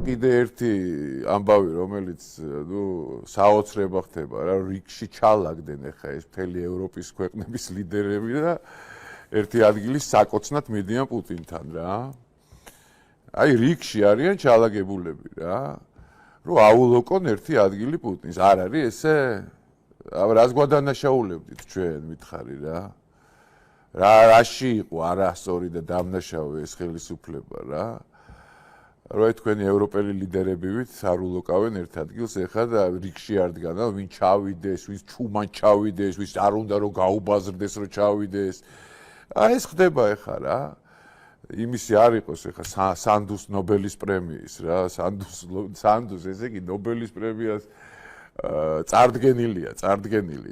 კიდე ერთი ამბავი, რომელიც საოცრება ხდება რა, რიგში ჩალაგდნენ ახლა ეს მთელი ევროპის ქვეყნების ლიდერები და ერთი ადგილის საკოცნად მიდიან პუტინთან რა. აი რიგში არიან ჩალაგებულები რა. რომ აულოკონ ერთი ადგილი პუტინს. არ არის ესე? რას გვადანაშაულებდით ჩვენ მითხარი რა. რაში იყო არასწორი და დამნაშავე ეს ხელისუფლება რა. რომ თქვენი ევროპელი ლიდერები ვით არ ულოკავენ ერთ ადგილს ეხლა და რიგში არ დგანა ვინ ჩავიდეს, ვის ჩუმან ჩავიდეს, ვის არ უნდა რომ გაუბაზრდეს რომ ჩავიდეს. აი ეს ხდება ეხლა რა. იმისი არ იყოს ეხლა სანდუს ნობელის პრემიის რა, სანდუს ესე იგი ნობელის პრემიას წარდგენილი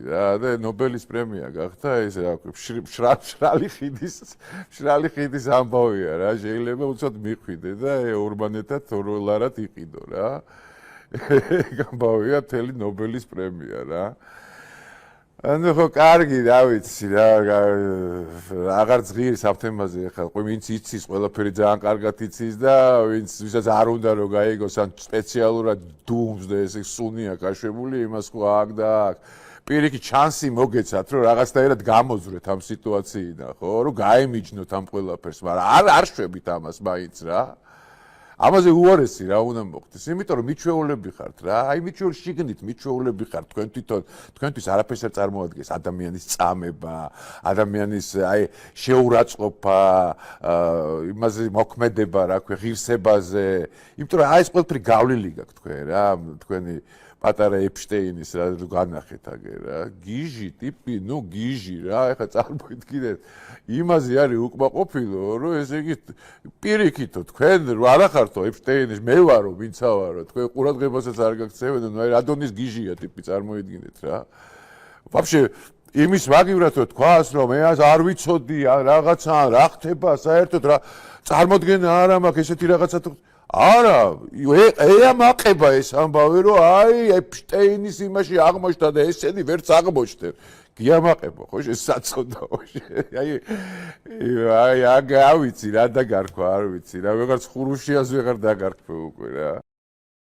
რა და ნობელის პრემია გახდა ეს რა მშრალი ხიდის ამბავია რა შეიძლება უცოდ მიხვიდე და ურბანეთად თოროლარად იყიდო რა ამბავია მთელი ნობელის პრემია რა ანუ ხო კარგი რა ვიცი რა აღარ ძღირის ამ თემაზე ხა ვინც იცის ყველაფერი ძალიან კარგად იცის და ვისაც არ უნდა რომ გაიგოს ან სპეციალურად დუმს და ესე სუნია გაშვებული იმას ხო აქ და აქ პირიქით ჩანსი მოგეცათ რომ რაღაცნაირად გამოძვრეთ ამ სიტუაციიდან ხო რომ გაემიჯნოთ ამ ყველაფერს მაგრამ არ შვებით ამას მაინც რა ამაზე უარესი რა უნდა მოხდეს იმიტომ რომ მიჩვეულები ხართ რა აი მიჩვეულ შიგნით მიჩვეულები ხართ თქვენ თვითონ თქვენთვის არაფერს არ წარმოადგენს ადამიანის წამება ადამიანის აი შეურაცხყოფა იმაზე მოქმედება რა ქვია ღირსებაზე იმიტომ რომ აი ეს ყველაფერი გავლილი გაქვთ თქვენ რა თქვენი პატარა ეპშტეინის რა განახეთ აგე რა გიჟი ტიპი ნუ გიჟი რა ეხლა წარმოიდგინეთ იმაზე არის უკმაყოფილო რომ ესე იგი პირიქითო თქვენ რა ხართო ეპშტეინის მე ვარო ვინცა ვარო თქვენ ყურადღებასაც არ გაქცევენ ნუ აი რადონის გიჟია ტიპი წარმოიდგინეთ რა ვაფშე იმის მაგივრად რომ თქვას რომ მე არ ვიცოდი რაღაცა რა ხდება საერთოდ რა წარმოდგენა არ მაქვს ესეთი რაღაცა არა, ეამაყება ეს ამბავი რომ აი ეპშტეინის იმაში აღმოჩნდა და ესენი ვერც აღმოჩნდნენ. გიამაყება ხო ეს საწოდაო. აი აგავიცი რა დაგარქვა არ ვიცი რა ვეღარ ხურუშიას ვეღარ დაგარქვე უკვე რა.